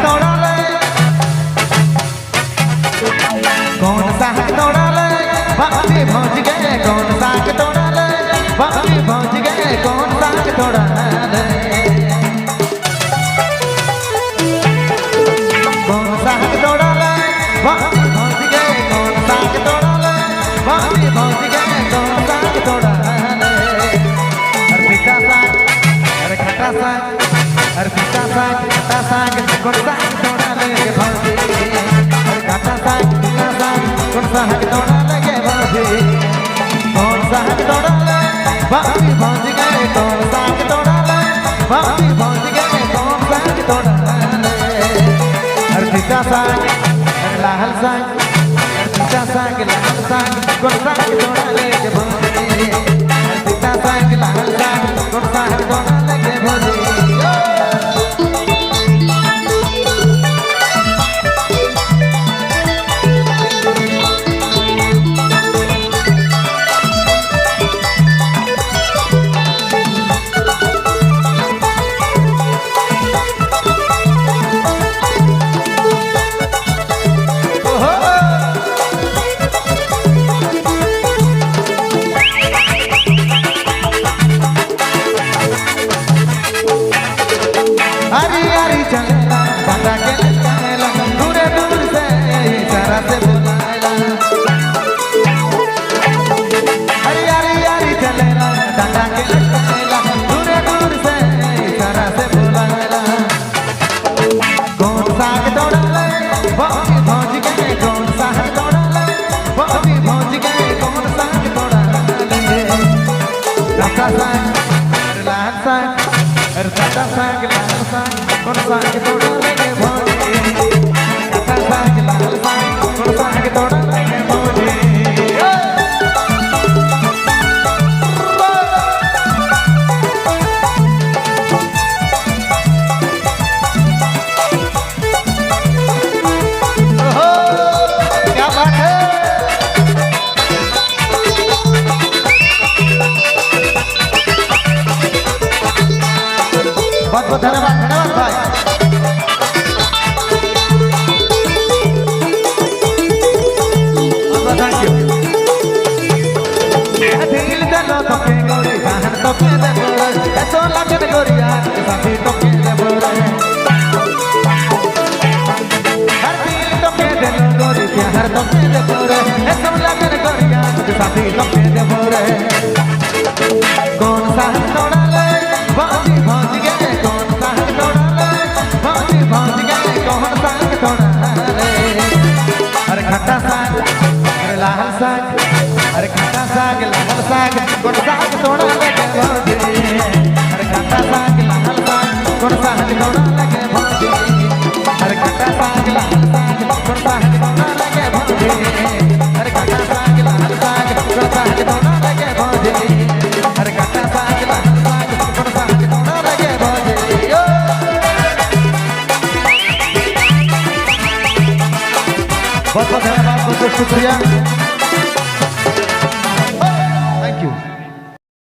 तोड़ा ले कौन सा है तोड़ा ले बाकी पहुंच गए कौन सा है तोड़ा ले बाकी पहुंच गए कौन सा है तोड़ा ले कौन सा है तोड़ा ले बाकी पहुंच गए कौन सा है तोड़ा ले बाकी पहुंच गए कौन सा है तोड़ा ले अरे पिता साग अरे खट्टा साग अरे पिता साग खट्टा साग कौन सा है तोड़ा ले भाभी अरे खट्टा साग पिता साग कौन सा है तोड़ा लगे भाभी कौन सा है तोड़ा ले बाकी पहुंच गए कौन सा है तोड़ा ले बाकी पहुंच गए कौन सा है तोड़ा ले अरे पिता साग अरे लाल साग अरे पिता साग लाल साग कौन सा है तोड़ा लगे भाभी अरे पिता साग लाल साग कौन सा है तोड़ा लगे भाभी हरी हरी चलेला बाटा के लगाएला दूर दूर से इशारा से बुलाएला हरी हरी हरी चलेला बाटा के लगाएला दूर दूर से इशारा से बुलाएला कौन सा है तोड़ा ले बाकी पहुंच गए कौन सा है तोड़ा ले बाकी पहुंच गए कौन सा है तोड़ा ले रखा साग लाल साग अरे खट्टा साग लाल साग कौन सा है तोड़ा लगे भाभी खट्टा साग लाल साग कौन सा है तोड़ा लगे भाभी क्या बात है बहुत बहुत धन्यवाद धन्यवाद भाई बहुत बहुत थैंक यू दिल दलो तो के गोरी बहन तो के दे बोरे ऐसो लगन गोरिया साथी तो के दे बोरे हर दिल तो के दे गोरी प्यार तो के दे बोरे ऐसो लगन गोरिया साथी तो के दे बोरे कौन सा है तोड़ा ले बाकी पहुंच गए कौन सा है तोड़ा ले बाकी पहुंच गए कौन सा है तोड़ा ले अरे खट्टा साग अरे लाल साग अरे खट्टा साग लाल साग कौन सा है तोड़ा लगे भाभी अरे खट्टा साग लाल साग कौन सा है तोड़ा लगे भाभी अरे खट्टा साग लाल साग कौन सा है तोड़ा लगे भाभी अरे खट्टा साग लाल साग कौन सा है तोड़ा लगे भाभी अरे खट्टा साग लाल साग कौन सा है तोड़ा लगे भाभी बहुत बहुत धन्यवाद बहुत बहुत शुक्रिया।